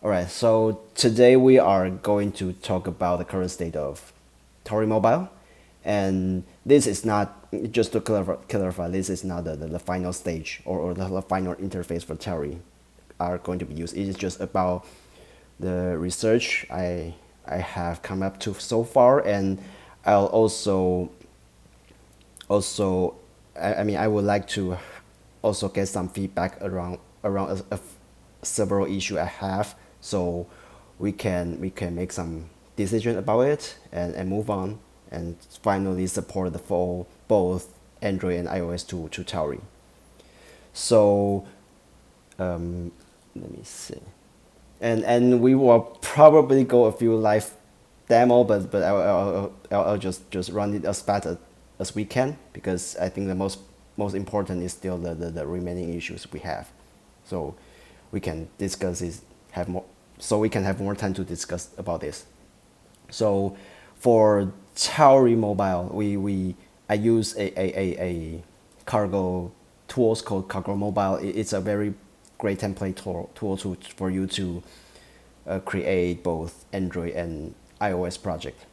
Alright, so today we are going to talk about the current state of Tauri Mobile. And this is not, just to clarify, this is not the final stage or the final interface for Tauri are going to be used. It is just about the research I have come up to so far, and I'll also I would like to also get some feedback around several issue I have, so we can make some decision about it and move on and finally support the full both Android and iOS to Tauri. So let me see, and we will probably go a few live demo, but I'll just run it as fast as we can, because I think the most important is still the remaining issues we have, so we can discuss this have more so we can have more time to discuss about this. So for Tauri Mobile, I use a cargo tools called Cargo Mobile. It's a very great template tool for you to create both Android and iOS project.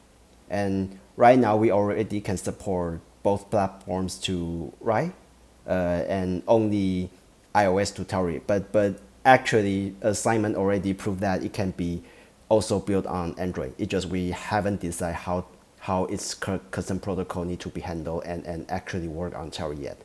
And right now we already can support both platforms to write, and only iOS to Tauri. But actually, Simon already proved that it can be also built on Android. It just we haven't decided how its custom protocol need to be handled and actually work on Tauri yet.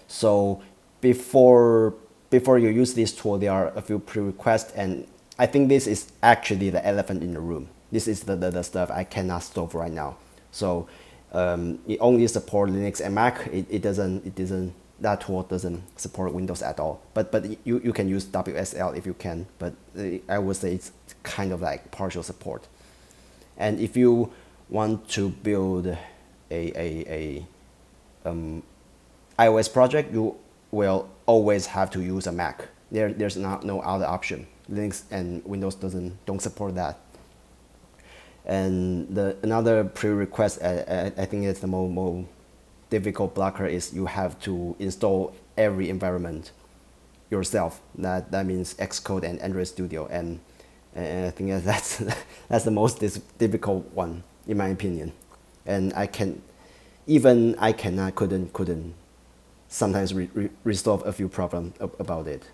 So before you use this tool, there are a few prerequisites, and I think this is actually the elephant in the room. This is the stuff I cannot solve right now. So it only supports Linux and Mac. It doesn't that tool doesn't support Windows at all. But you can use WSL if you can. But I would say it's kind of like partial support. And if you want to build a iOS project, you will always have to use a Mac. There's no other option. Linux and Windows don't support that. And another prerequisite, I think it's the more difficult blocker, is you have to install every environment yourself. That means Xcode and Android Studio, and I think that's the most difficult one in my opinion. And I couldn't sometimes resolve a few problems about it.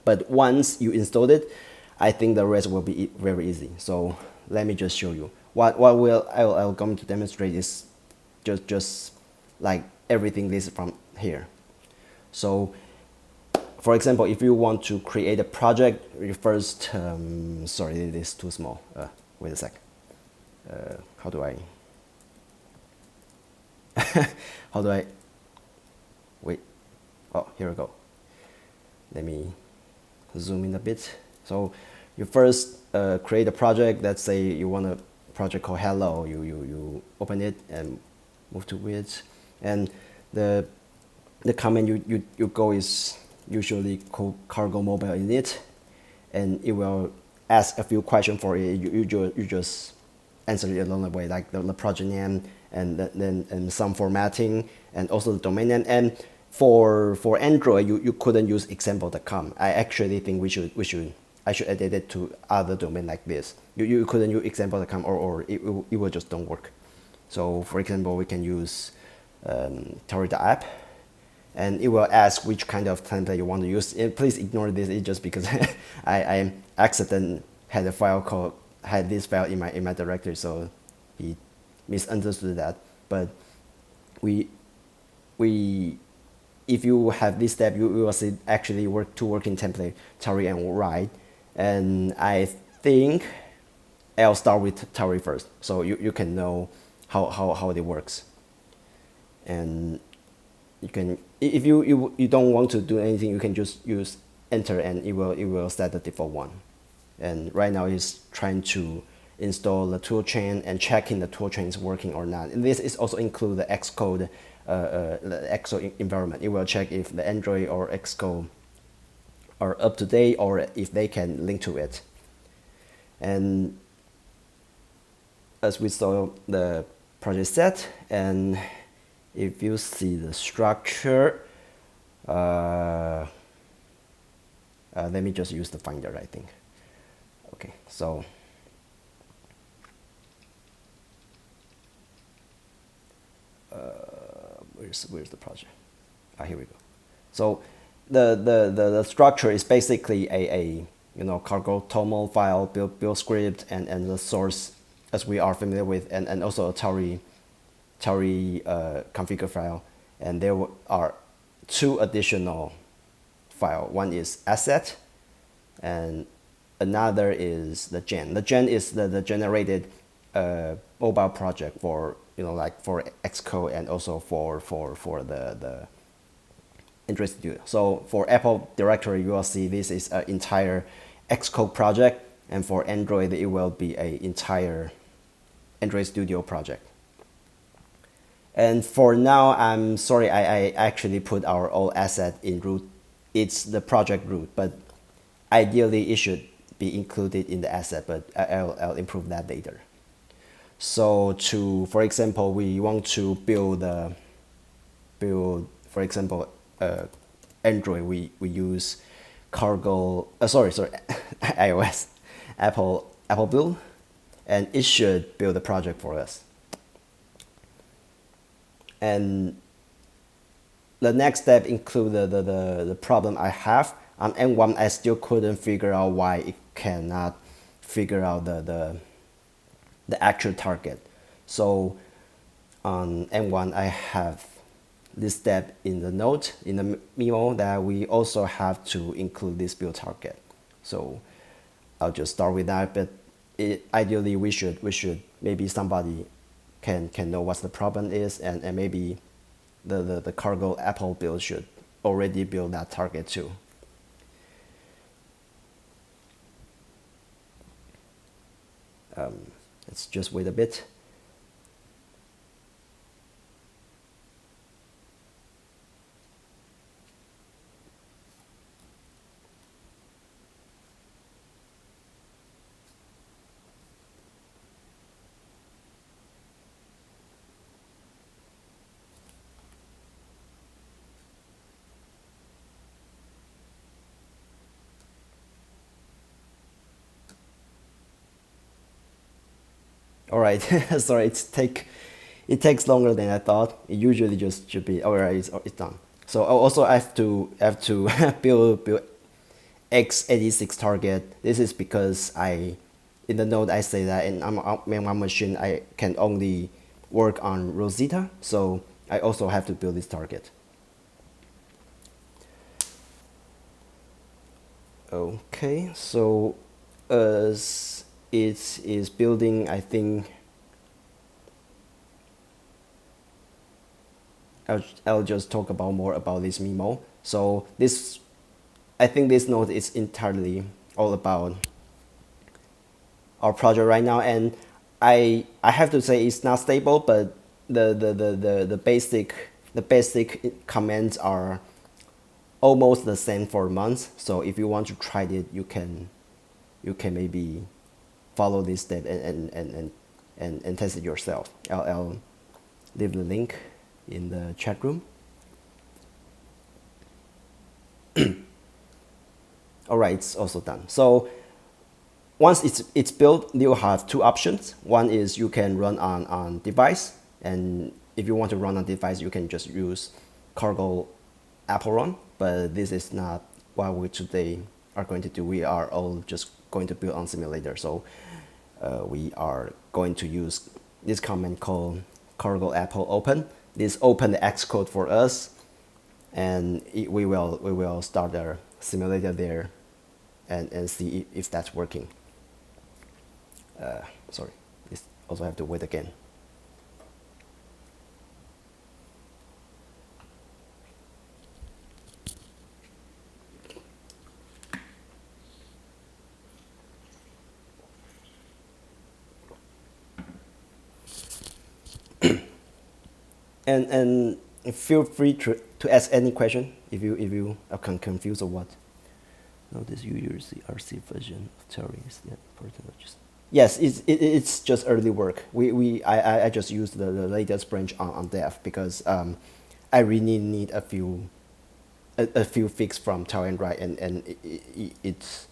But once you installed it, I think the rest will be very easy. So let me just show you. I'll going to demonstrate is just like everything this from here. So for example, if you want to create a project, you first sorry, it is too small. Wait a sec. How do I how do I wait? Oh, here we go. Let me zoom in a bit. So you first create a project. Let's say you want a project called Hello. You open it and move to it, and the command you go is usually called Cargo Mobile in it, and it will ask a few questions for it. You just answer it along the way, like the project name and some formatting, and also the domain name. And for Android, you couldn't use example.com. I actually think I should edit it to other domain like this. You couldn't use example.com, or it will just don't work. So for example, we can use Tauri.app, and it will ask which kind of template you want to use. And please ignore this. It's just because I accidentally had this file in my directory, so he misunderstood that. But if you have this step, you will see actually working template Tauri and write. And I think I'll start with Tauri first, so you can know how it works. And you can, if you don't want to do anything, you can just use enter, and it will set the default one. And right now it's trying to install the toolchain and checking the toolchain is working or not. And this is also include the Xcode environment. It will check if the Android or Xcode are up to date, or if they can link to it. And as we saw the project set, and if you see the structure, Let me just use the Finder, I think. Okay, so where's the project? Here we go. So the structure is basically a cargo toml file, build script, and the source as we are familiar with, and also a Tauri configure file. And there are two additional file. One is asset, and another is the gen. The gen is the generated mobile project for like for Xcode and also for the Android Studio. So for Apple directory, you will see this is an entire Xcode project, and for Android, it will be an entire Android Studio project. And for now, I'm sorry, I actually put our old asset in root. It's the project root, but ideally it should be included in the asset, but I'll improve that later. So for example, we want to build, for example, Android, we use cargo, sorry, iOS, Apple build, and it should build a project for us. And the next step include the problem I have on M1. I still couldn't figure out why it cannot figure out the actual target. So on M1, I have this step in the note in the memo that we also have to include this build target. So I'll just start with that. But ideally, we should maybe somebody can know what the problem is, and maybe the cargo Apple build should already build that target too. Let's just wait a bit. All right, sorry, it takes longer than I thought. It usually just should be all right. It's done. So also I have to build x86 target. This is because in the node I say that in my machine I can only work on Rosetta, so I also have to build this target. Okay, so as it is building, I think I'll just talk about more about this memo. So I think this node is entirely all about our project right now, and I have to say it's not stable, but the basic commands are almost the same for months. So if you want to try it, you can maybe follow this step and test it yourself. I'll leave the link in the chat room. All right, it's also done. So once it's built, you'll have two options. One is you can run on device, and if you want to run on device, you can just use cargo Apple run. But this is not what we today are going to do. We are all just going to build on simulator. So we are going to use this command called cargo Apple open. This open the Xcode for us, and we will start our simulator there and see if that's working. Sorry, this also have to wait again. And feel free to ask any question if you are confused or what. Notice you use the RC version of Tauri is that important. Yes, it's just early work. I just used the latest branch on dev because I really need a few a few fix from Tauri and Rye, and it's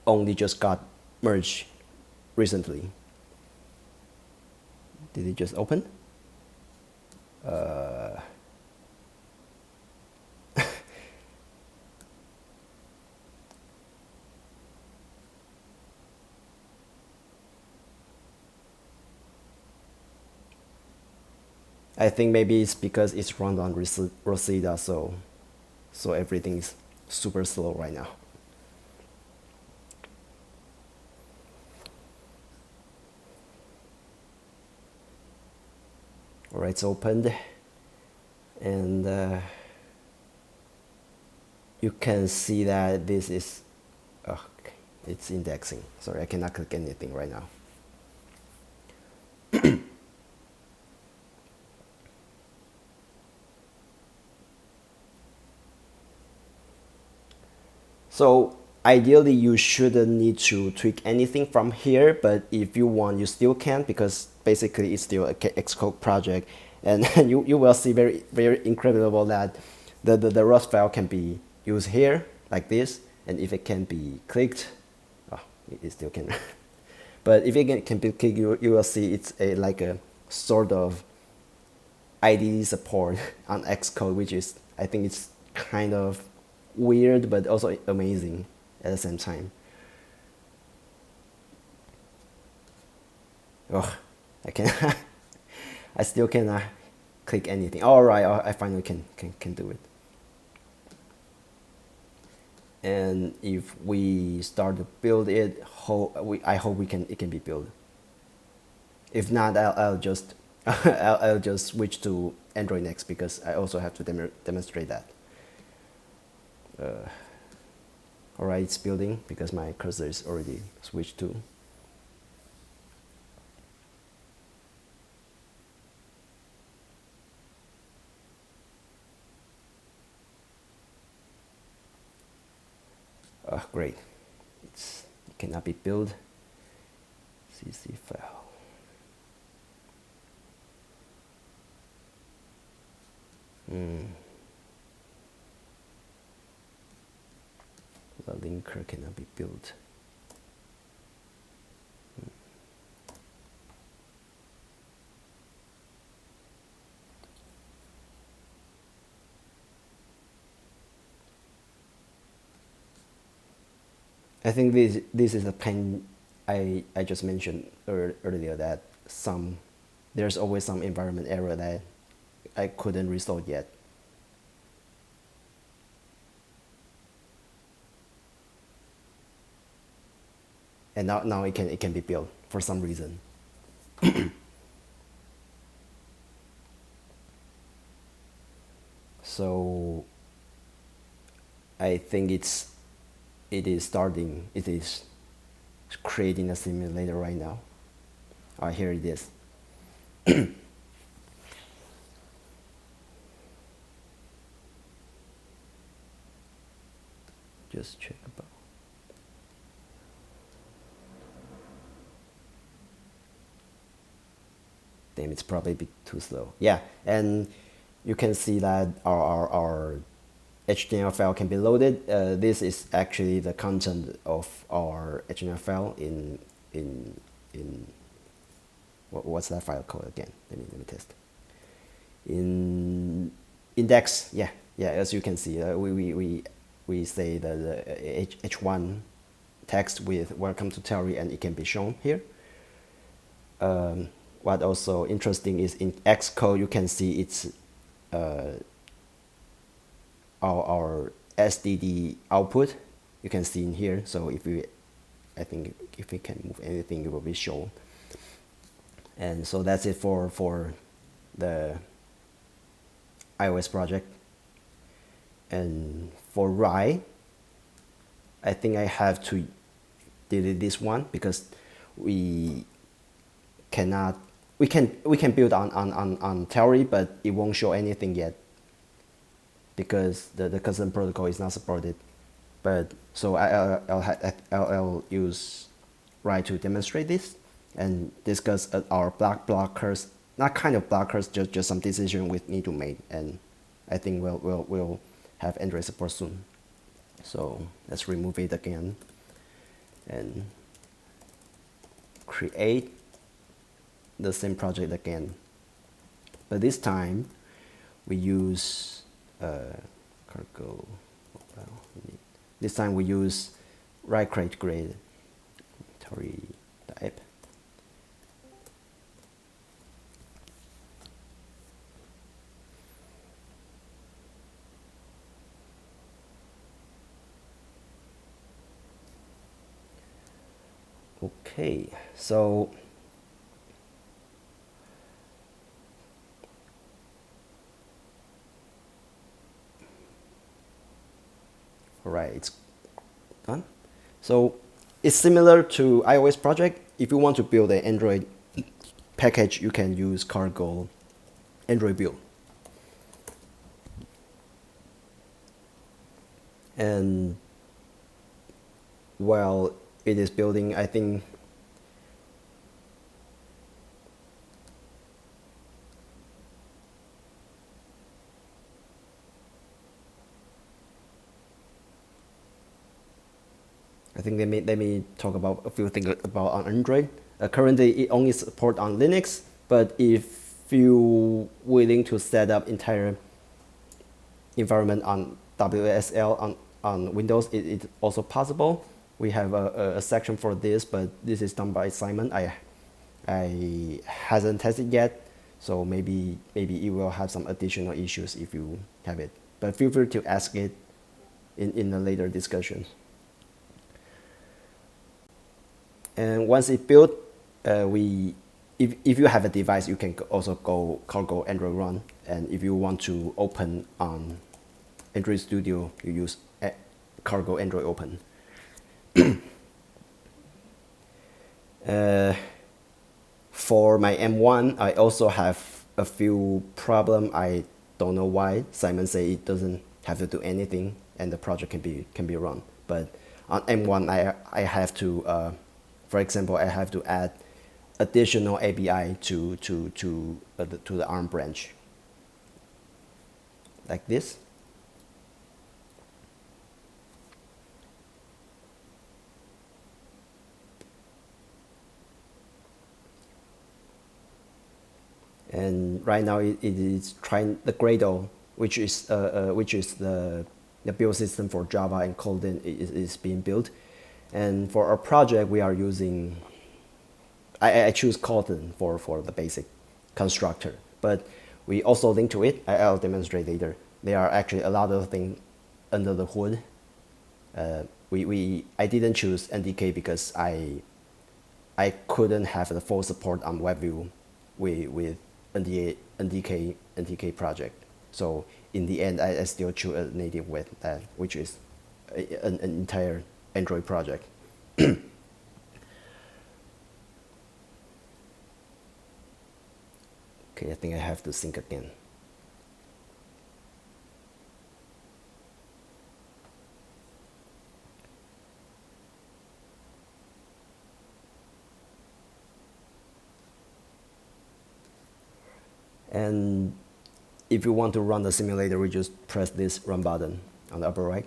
only just got merged recently. Did it just open? I think maybe it's because it's run on Rosita, so everything is super slow right now. All right, it's opened, and you can see that this is, oh, it's indexing. Sorry, I cannot click anything right now. So ideally you shouldn't need to tweak anything from here, but if you want, you still can, because basically it's still a Xcode project, and you will see very incredible that the Rust file can be used here like this, and if it can be clicked, oh, it still can. But if it can be clicked, you will see it's like a sort of IDE support on Xcode, which is, I think it's kind of weird but also amazing at the same time. Oh, I can I still cannot click anything. All right, I finally can do it. And if we start to build it, I hope it can be built. If not, I'll just I'll just switch to Android next, because I also have to demonstrate that. All right, it's building because my cursor is already switched to. Great. It cannot be built. CC file. The linker cannot be built. I think this is a pain I just mentioned earlier, that there's always some environment error that I couldn't resolve yet. And now it can be built for some reason. So I think it is creating a simulator right now. Here it is. Just check about. Damn, it's probably a bit too slow. Yeah, and you can see that our HTML file can be loaded. This is actually the content of our HTML file in what's that file called again? Let me test. In index, yeah. As you can see, we say the H1 text with "Welcome to Tauri," and it can be shown here. What also interesting is in Xcode, you can see it's our SDD output. You can see in here. So I think if we can move anything, it will be shown. And so that's it for the iOS project. And for Rye, I think I have to delete this one, because we can build on Tauri, but it won't show anything yet, because the custom protocol is not supported. But so I'll use Rye to demonstrate this and discuss our blockers, not kind of blockers, just some decision we need to make. And I think we'll have Android support soon. So let's remove it again and create the same project again. But this time we use cargo. This time we use right-click grid Tauri app. Okay, so all right, it's done. So it's similar to iOS project. If you want to build an Android package, you can use cargo Android build. And while it is building, I think let me talk about a few things about on Android. Currently, it only supports on Linux, but if you willing to set up entire environment on WSL on Windows, it's also possible. We have a section for this, but this is done by Simon. I hasn't tested yet, so maybe it will have some additional issues if you have it. But feel free to ask it in a later discussion. And once it's built, if you have a device, you can also go cargo Android run. And if you want to open on Android Studio, you use cargo Android open. For my M1, I also have a few problems. I don't know why. Simon say it doesn't have to do anything, and the project can be run. But on M1, I have to, for example, I have to add additional API to the ARM branch, like this. And right now it is trying the Gradle, which is the build system for Java and Kotlin is being built. And for our project, we are using, I choose Kotlin for the basic constructor, but we also link to it. I'll demonstrate later. There are actually a lot of things under the hood. I didn't choose NDK because I couldn't have the full support on WebView with NDK project. So in the end, I still choose a native with that, which is an entire Android project. Okay, I think I have to sync again. And if you want to run the simulator, we just press this run button on the upper right.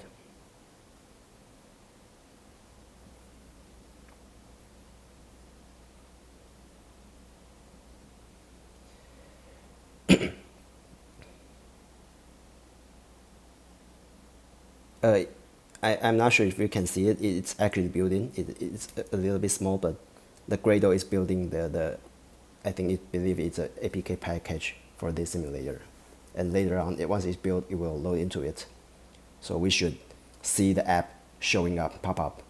I'm not sure if you can see it. It's actually building. It's a little bit small, but the Gradle is building I believe it's an APK package for this simulator. And later on, once it's built, it will load into it. So we should see the app showing up, pop up.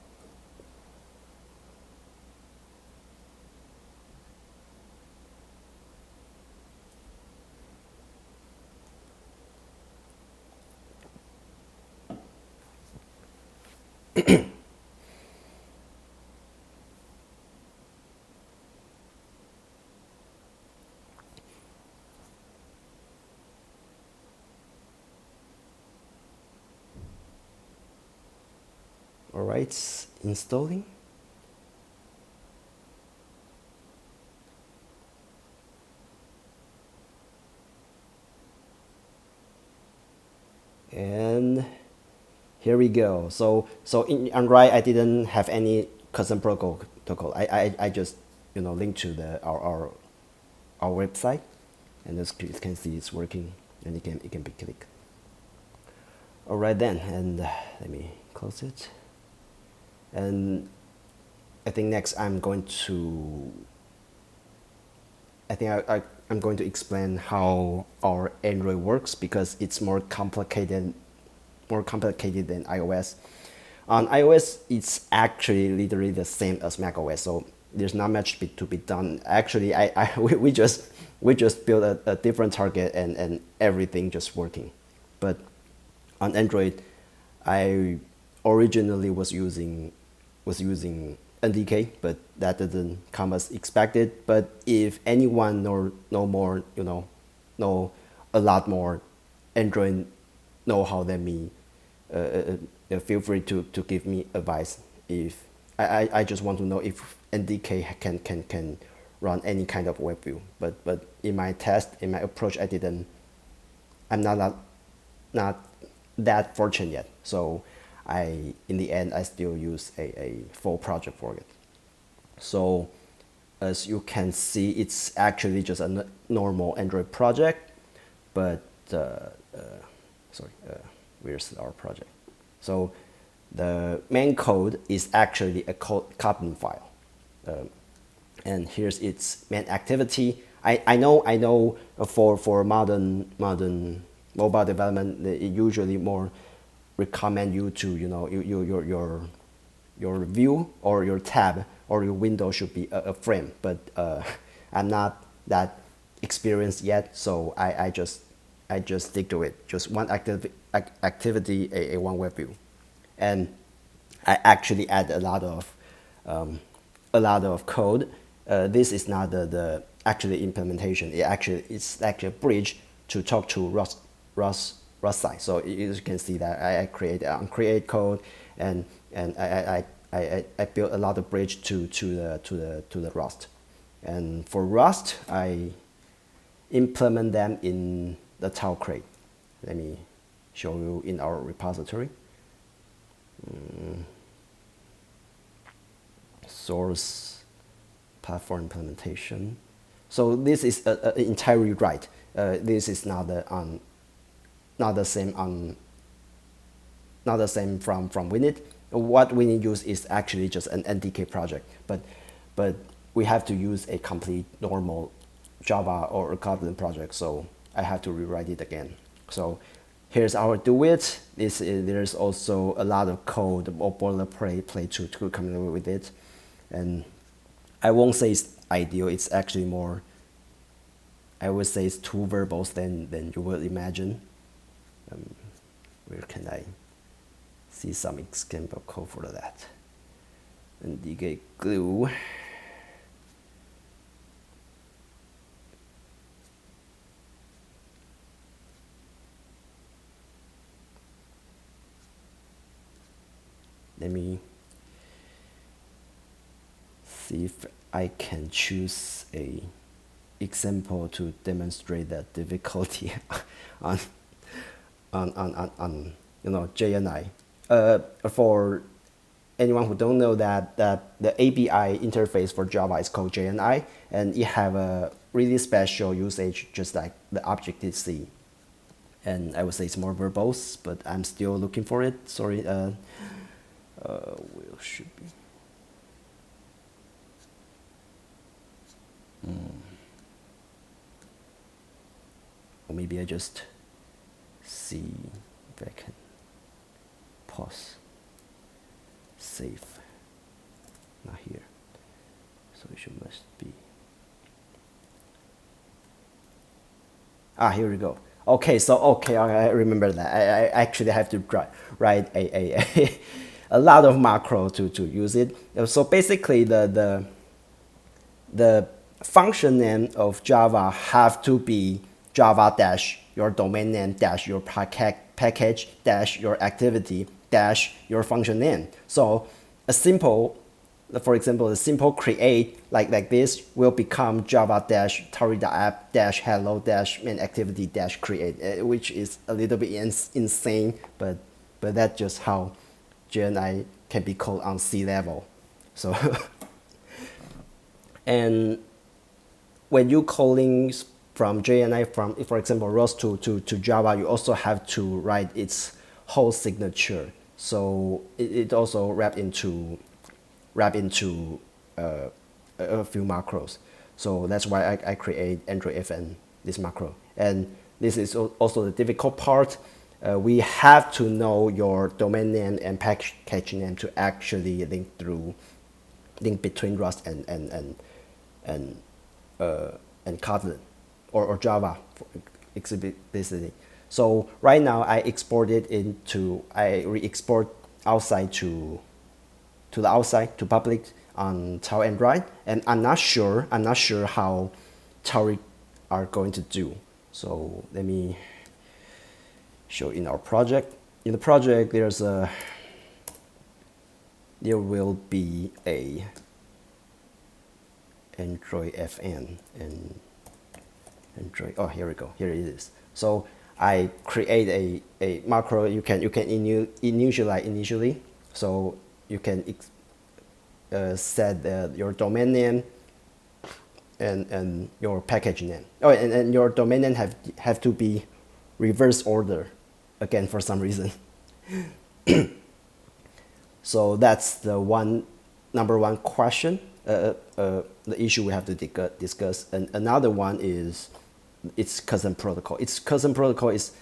All right, installing. And here we go. So in Android, I didn't have any custom protocol. I just link to our website, and as you can see, it's working, and it can be clicked. All right then, and let me close it. And I think next I'm going to I'm going to explain how our Android works because it's more complicated than iOS. On iOS, it's actually literally the same as macOS, so there's not much to be done. Actually, we just built a different target and everything just working. But on Android, I originally was using NDK, but that didn't come as expected. But if anyone know more, know a lot more Android know-how than me, feel free to give me advice. If I just want to know if NDK can run any kind of web view. But in my approach, I'm not that fortunate yet. So in the end, I still use a full project for it. So as you can see, it's actually just a normal Android project, but where's our project? So the main code is actually a Kotlin file, and here's its main activity. I know for modern mobile development, it usually more recommend you to your view or your tab or your window should be a frame, but I'm not that experienced yet, so I just stick to it. Just one activity, a one web view, and I actually add a lot of code. This is not the actually implementation. It's actually a bridge to talk to Rust side. So you can see that I create code and I built a lot of bridge to the Rust. And for Rust, I implement them in the Tauri. Let me show you in our repository. Source platform implementation. So this is entirely right. This is not the same from Winit. What Winit use is actually just an NDK project, but we have to use a complete normal Java or a Kotlin project, so I have to rewrite it again. So here's our do it. There's also a lot of code or boilerplate to come with it, and I won't say it's ideal. It's actually more, I would say it's too verbose than you would imagine. Where can I see some example code for that? NDK glue. Let me see if I can choose a example to demonstrate the difficulty on JNI. For anyone who don't know that the API interface for Java is called JNI, and it have a really special usage, just like the Objective-C. And I would say it's more verbose, but I'm still looking for it. Sorry. Where should be? Or maybe I just see if I can pause, save. Not here, so it must be. Here we go. Okay, I remember that. I actually have to write a lot of macro to use it. So basically, the function name of Java have to be Java dash your domain name dash your package dash your activity dash your function name. So for example, a simple create like this will become Java dash Tauri.app dash hello dash main activity dash create, which is a little bit insane, but but that's just how JNI can be called on C level. So, and when you calling from JNI from, for example, Rust to Java, you also have to write its whole signature. So it also wrap into a few macros. So that's why I create Android FN, this macro. And this is also the difficult part. We have to know your domain name and package name to actually link between Rust and and Kotlin or Java explicitly. So right now I re-export outside to the outside to public on Tauri Android, and I'm not sure how Tauri are going to do. So let me show in our project. In the project, there will be a Android FN and Android. Oh, here we go. Here it is. So I create a macro. You can initialize initially. So you can set your domain name and your package name. Oh, and your domain name have to be reverse order again for some reason. So that's the number one question, the issue we have to discuss. And another one is its custom protocol. Its custom protocol is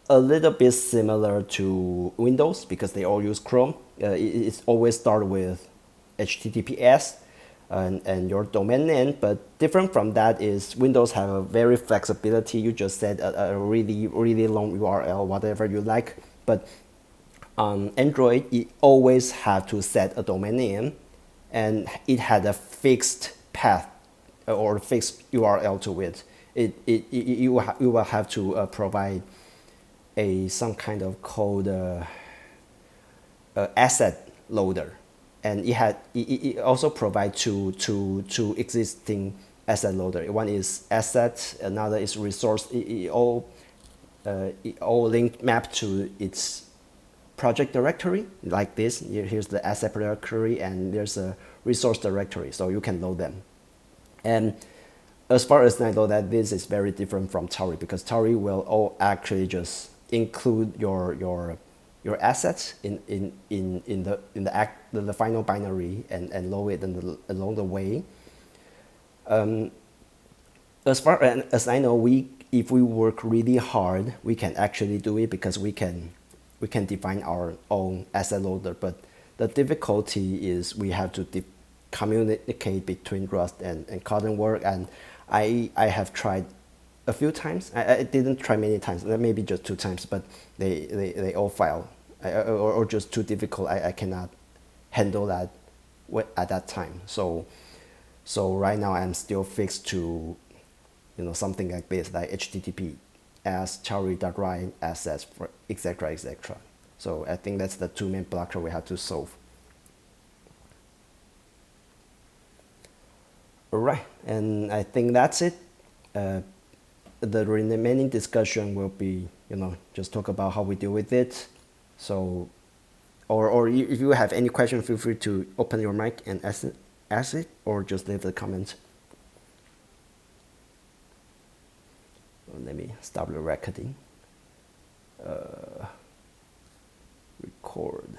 a little bit similar to Windows because they all use Chrome. It's always start with HTTPS and your domain name, but different from that is Windows have a very flexibility. You just set a really long URL, whatever you like, but on Android, it always have to set a domain name, and it had a fixed path or fixed URL to it. You will have to provide some kind of code asset loader, and it also provides two existing asset loader. One is asset, another is resource. It all link map to its project directory like this. Here's the asset directory and there's a resource directory, so you can load them. And as far as I know, that this is very different from Tauri because Tauri will all actually just include your assets in the final binary and load it along the way. As far as I know, if we work really hard, we can actually do it because we can define our own asset loader, but the difficulty is we have to communicate between Rust and Kotlin work, and I have tried a few times. I didn't try many times, maybe just 2 times, but they all fail or just too difficult. I cannot handle that at that time. So right now I'm still fixed to something like this, like HTTP as Tauri.write assets, for etc. etc. So I think that's the 2 main blockers we have to solve. All right, and I think that's it. The remaining discussion will be, just talk about how we deal with it. So, or if you have any question, feel free to open your mic and ask it, or just leave the comment. Let me stop the recording. Record.